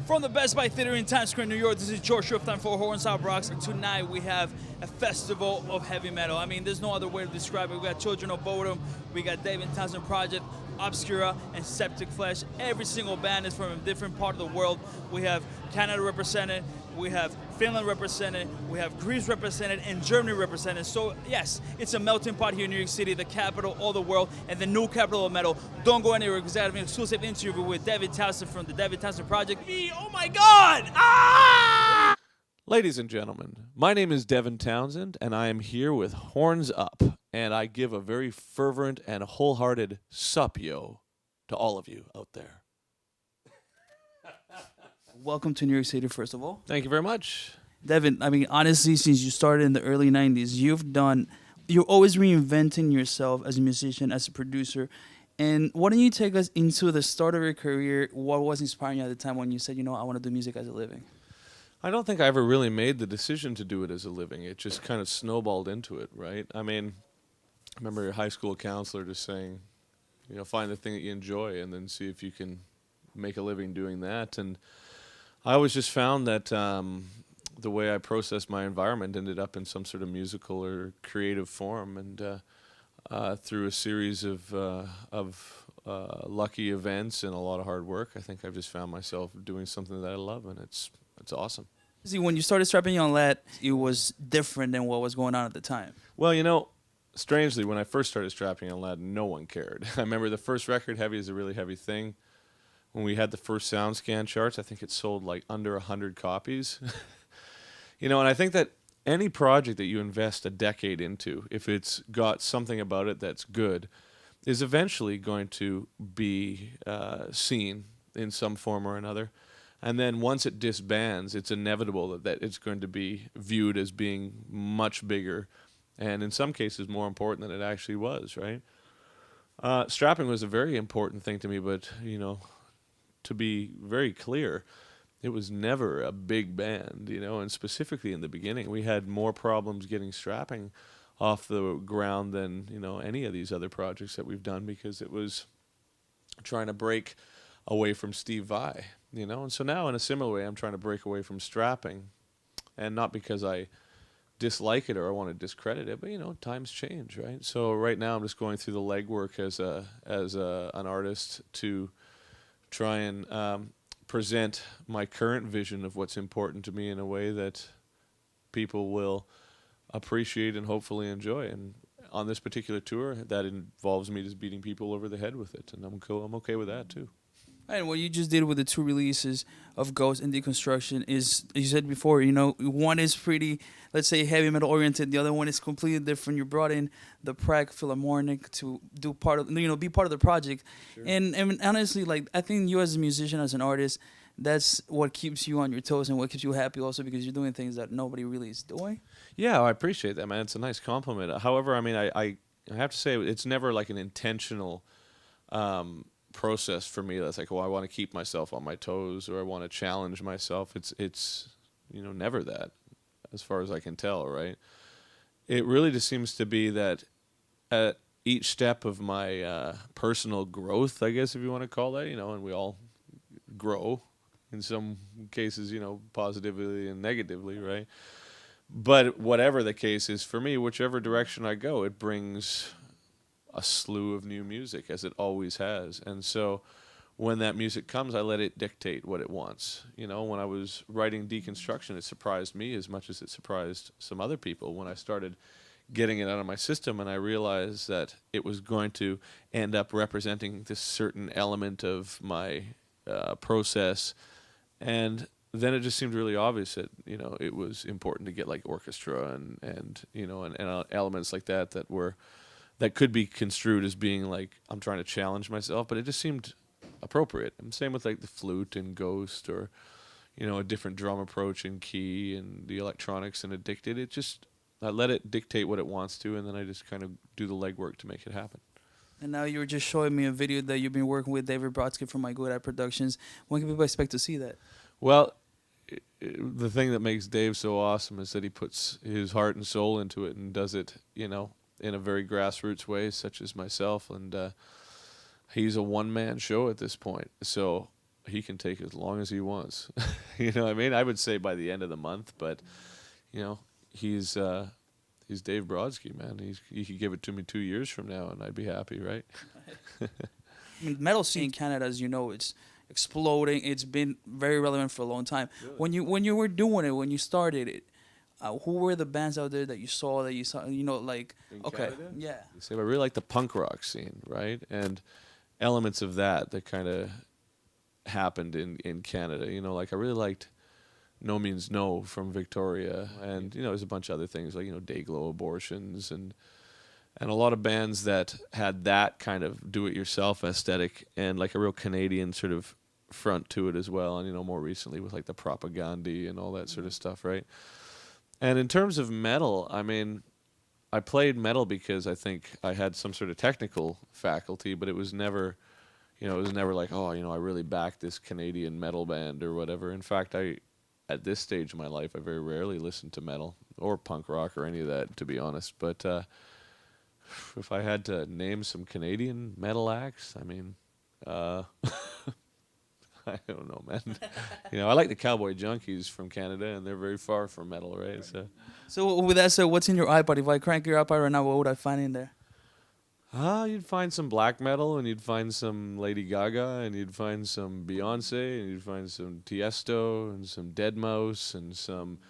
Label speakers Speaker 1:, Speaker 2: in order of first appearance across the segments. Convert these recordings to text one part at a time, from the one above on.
Speaker 1: From the Best Buy Theater in Times Square, New York, this is George Showtime for Horns Out Rocks. And tonight we have a festival of heavy metal. I mean, there's no other way to describe it. We got Children of Bodom, we got Devin Townsend Project, Obscura, and Septic Flesh. Every single band is from a different part of the world. We have Canada represented, we have Finland represented, we have Greece represented, and Germany represented. So yes, it's a melting pot here in New York City, the capital of the world, and the new capital of metal. Don't go anywhere because I have an exclusive interview with Devin Townsend from the Devin Townsend Project. Oh my God! Ah!
Speaker 2: Ladies and gentlemen, my name is Devin Townsend, and I am here with Horns Up, and I give a very fervent and wholehearted sup yo to all of you out there.
Speaker 1: Welcome to New York City, first of all.
Speaker 2: Thank you very much.
Speaker 1: Devin, I mean, honestly, since you started in the early 90s, you're always reinventing yourself as a musician, as a producer. And why don't you take us into the start of your career? What was inspiring you at the time when you said, I want to do music as a living?
Speaker 2: I don't think I ever really made the decision to do it as a living. It just kind of snowballed into it, right? I mean, I remember your high school counselor just saying, find the thing that you enjoy and then see if you can make a living doing that. And I always just found that the way I processed my environment ended up in some sort of musical or creative form. And through a series of lucky events and a lot of hard work, I think I've just found myself doing something that I love, and it's awesome.
Speaker 1: See, when you started strapping on that, it was different than what was going on at the time.
Speaker 2: Well, strangely, when I first started strapping on lead, no one cared. I remember the first record, Heavy is a Really Heavy Thing. When we had the first SoundScan charts, I think it sold like under 100 copies. And I think that any project that you invest a decade into, if it's got something about it that's good, is eventually going to be seen in some form or another. And then once it disbands, it's inevitable that it's going to be viewed as being much bigger and in some cases more important than it actually was, right? Strapping was a very important thing to me, but, to be very clear, it was never a big band, and specifically in the beginning, we had more problems getting Strapping off the ground than, any of these other projects that we've done because it was trying to break away from Steve Vai, and so now in a similar way, I'm trying to break away from Strapping, and not because I dislike it or I want to discredit it, but times change, right? So right now I'm just going through the legwork as an artist to try and present my current vision of what's important to me in a way that people will appreciate and hopefully enjoy. And on this particular tour, that involves me just beating people over the head with it, and I'm okay with that too.
Speaker 1: And what you just did with the two releases of Ghost and Deconstruction is, you said before, one is pretty, let's say, heavy metal oriented. The other one is completely different. You brought in the Prague Philharmonic to do part of, be part of the project. Sure. And honestly, I think you as a musician, as an artist, that's what keeps you on your toes and what keeps you happy also because you're doing things that nobody really is doing.
Speaker 2: Yeah, I appreciate that, man. It's a nice compliment. However, I mean, I have to say it's never like an intentional process for me that's like, I want to keep myself on my toes or I want to challenge myself. It's never that, as far as I can tell, right? It really just seems to be that at each step of my personal growth, I guess if you want to call that, and we all grow in some cases, positively and negatively, right? But whatever the case is for me, whichever direction I go, it brings a slew of new music, as it always has. And so when that music comes, I let it dictate what it wants. When I was writing Deconstruction, it surprised me as much as it surprised some other people when I started getting it out of my system and I realized that it was going to end up representing this certain element of my process. And then it just seemed really obvious that, it was important to get like orchestra and elements like that could be construed as being like I'm trying to challenge myself, but it just seemed appropriate. And same with like the flute and Ghost or, a different drum approach in Key and the electronics and Addicted. I let it dictate what it wants to, and then I just kind of do the legwork to make it happen.
Speaker 1: And now you were just showing me a video that you've been working with David Broadsky from My Good Eye Productions. When can people expect to see that?
Speaker 2: Well, the thing that makes Dave so awesome is that he puts his heart and soul into it and does it, in a very grassroots way, such as myself. And he's a one-man show at this point. So he can take as long as he wants. You know what I mean? I would say by the end of the month, but you know, he's Dave Broadsky, man. He could give it to me 2 years from now, and I'd be happy, right?
Speaker 1: I mean, metal scene in Canada, as you know, it's exploding. It's been very relevant for a long time.
Speaker 2: Really?
Speaker 1: When you were doing it, when you started it, who were the bands out there that you saw, you know, like,
Speaker 2: In
Speaker 1: okay,
Speaker 2: Canada?
Speaker 1: yeah.
Speaker 2: So I really like the punk rock scene, right? And elements of that kind of happened in Canada. You know, like I really liked No Means No from Victoria, and you know, there's a bunch of other things like, you know, Dayglow Abortions and a lot of bands that had that kind of do-it-yourself aesthetic and like a real Canadian sort of front to it as well. And you know, more recently with like the Propagandhi and all that sort of stuff, right? And in terms of metal, I mean, I played metal because I think I had some sort of technical faculty, but it was never, you know, it was never like, oh, you know, I really backed this Canadian metal band or whatever. In fact, at this stage of my life, I very rarely listen to metal or punk rock or any of that, to be honest. But if I had to name some Canadian metal acts, I mean, I don't know, man. You know, I like the Cowboy Junkies from Canada, and they're very far from metal, right?
Speaker 1: So with that said, what's in your iPod? If I crank your iPod right now, what would I find in there?
Speaker 2: You'd find some black metal, and you'd find some Lady Gaga, and you'd find some Beyonce, and you'd find some Tiesto, and some Deadmau5, and some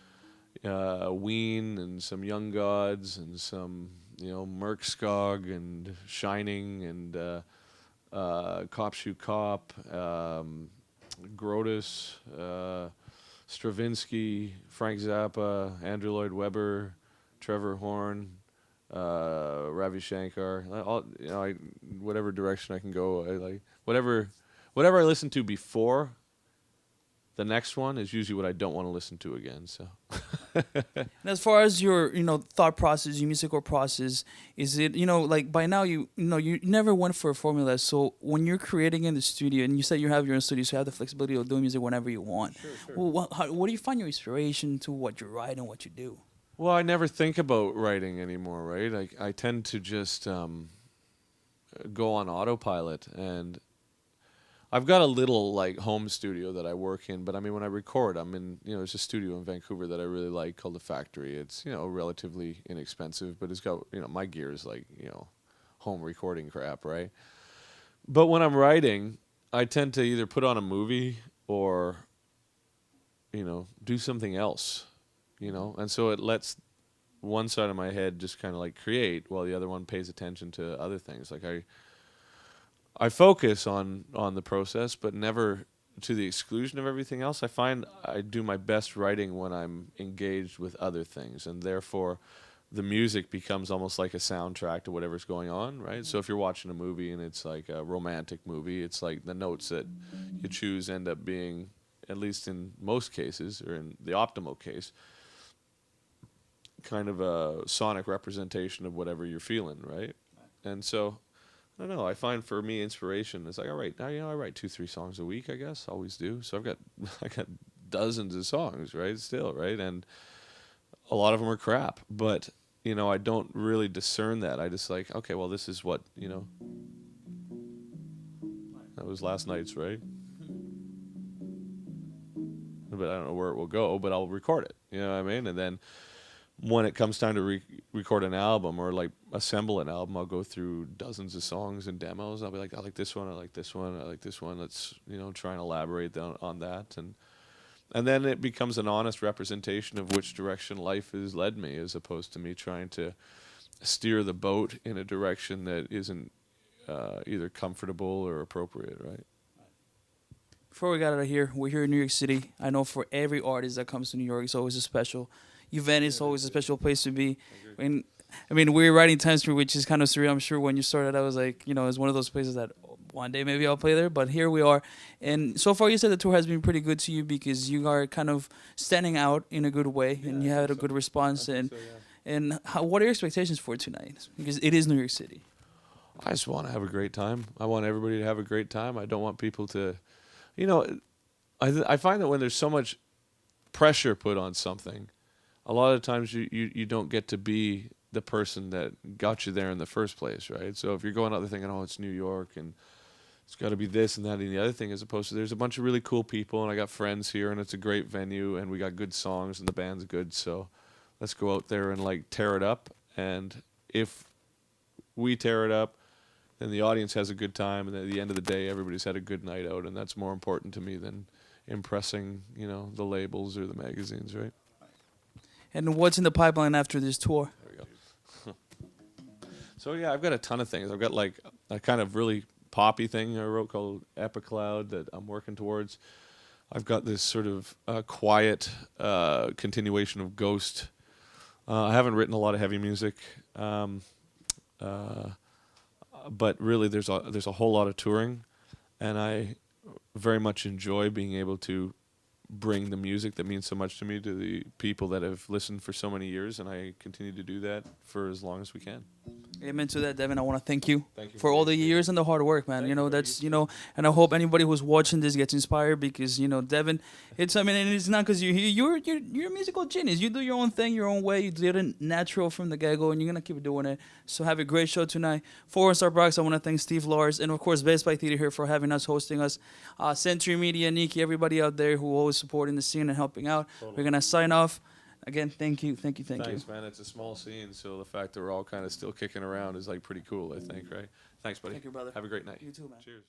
Speaker 2: Ween, and some Young Gods, and some, you know, Merkskog, and Shining, and Cop Shoot Cop, Grotus, Stravinsky, Frank Zappa, Andrew Lloyd Webber, Trevor Horn, Ravi Shankar. All, you know, whatever direction I can go, I like whatever I listen to before the next one is usually what I don't want to listen to again. So,
Speaker 1: And as far as your, you know, thought process, your musical process, is it, you know, like by now you know you never went for a formula. So when you're creating in the studio, and you said you have your own studio, so you have the flexibility of doing music whenever you want.
Speaker 2: Sure.
Speaker 1: Well, what do you find your inspiration to what you write and what you do?
Speaker 2: Well, I never think about writing anymore, right? I tend to just go on autopilot, and I've got a little like home studio that I work in, but I mean when I record, I'm in, you know, there's a studio in Vancouver that I really like called The Factory. It's, you know, relatively inexpensive, but it's got, you know, my gear is like, you know, home recording crap, right? But when I'm writing, I tend to either put on a movie or, you know, do something else, you know, and so it lets one side of my head just kind of like create while the other one pays attention to other things. Like I focus on the process, but never to the exclusion of everything else. I find I do my best writing when I'm engaged with other things, and therefore the music becomes almost like a soundtrack to whatever's going on, right? So if you're watching a movie and it's like a romantic movie, it's like the notes that you choose end up being, at least in most cases, or in the optimal case, kind of a sonic representation of whatever you're feeling, right? And so I don't know. I find for me inspiration is like, all right, now, you know, I write 2-3 songs a week, I guess. Always do. So I got dozens of songs, right? Still, right? And a lot of them are crap, but you know, I don't really discern that. I just like, okay, well, this is what, you know. That was last night's, right? But I don't know where it will go, but I'll record it. You know what I mean? And then when it comes time to record an album or like assemble an album, I'll go through dozens of songs and demos. I'll be like, I like this one, I like this one, I like this one. Let's, you know, try and elaborate on that, and then it becomes an honest representation of which direction life has led me, as opposed to me trying to steer the boat in a direction that isn't either comfortable or appropriate, right?
Speaker 1: Before we got out of here, we're here in New York City. I know for every artist that comes to New York, it's always a special event. It's always a special place to be. I mean, we're writing Times Street, which is kind of surreal. I'm sure when you started, I was like, you know, it's one of those places that one day maybe I'll play there. But here we are. And so far, you said the tour has been pretty good to you because you are kind of standing out in a good way, and you had a good response. And what are your expectations for tonight? Because it is New York City.
Speaker 2: I just want to have a great time. I want everybody to have a great time. I don't want people to, you know, I find that when there's so much pressure put on something, a lot of times you don't get to be the person that got you there in the first place, right? So if you're going out there thinking, oh, it's New York and it's got to be this and that and the other thing, as opposed to there's a bunch of really cool people and I got friends here and it's a great venue and we got good songs and the band's good. So let's go out there and like tear it up. And if we tear it up, then the audience has a good time. And at the end of the day, everybody's had a good night out. And that's more important to me than impressing, you know, the labels or the magazines, right?
Speaker 1: And what's in the pipeline after this tour?
Speaker 2: There we go. So yeah, I've got a ton of things. I've got like a kind of really poppy thing I wrote called Epicloud that I'm working towards. I've got this sort of quiet continuation of Ghost. I haven't written a lot of heavy music, but really there's a whole lot of touring, and I very much enjoy being able to bring the music that means so much to me to the people that have listened for so many years, and I continue to do that for as long as we can.
Speaker 1: Amen to that, Devin. I want to thank you
Speaker 2: Thank you
Speaker 1: for all the years and the hard work, man.
Speaker 2: Thank
Speaker 1: You know,
Speaker 2: you.
Speaker 1: that's, you know, and I hope anybody who's watching this gets inspired because, you know, Devin, it's, I mean, and it's not because you're a musical genius. You do your own thing, your own way. You did it natural from the get-go, and you're going to keep doing it. So have a great show tonight. For Star Brox, I want to thank Steve Lars and, of course, Best Buy Theater here for having us, hosting us. Century Media, Nikki, everybody out there who always supporting the scene and helping out.
Speaker 2: Totally.
Speaker 1: We're going to sign off. Again, thank you.
Speaker 2: Thanks, man. It's a small scene, so the fact that we're all kind of still kicking around is like pretty cool, I think, right? Thanks, buddy.
Speaker 1: Thank you, brother.
Speaker 2: Have a great night.
Speaker 1: You too, man.
Speaker 2: Cheers.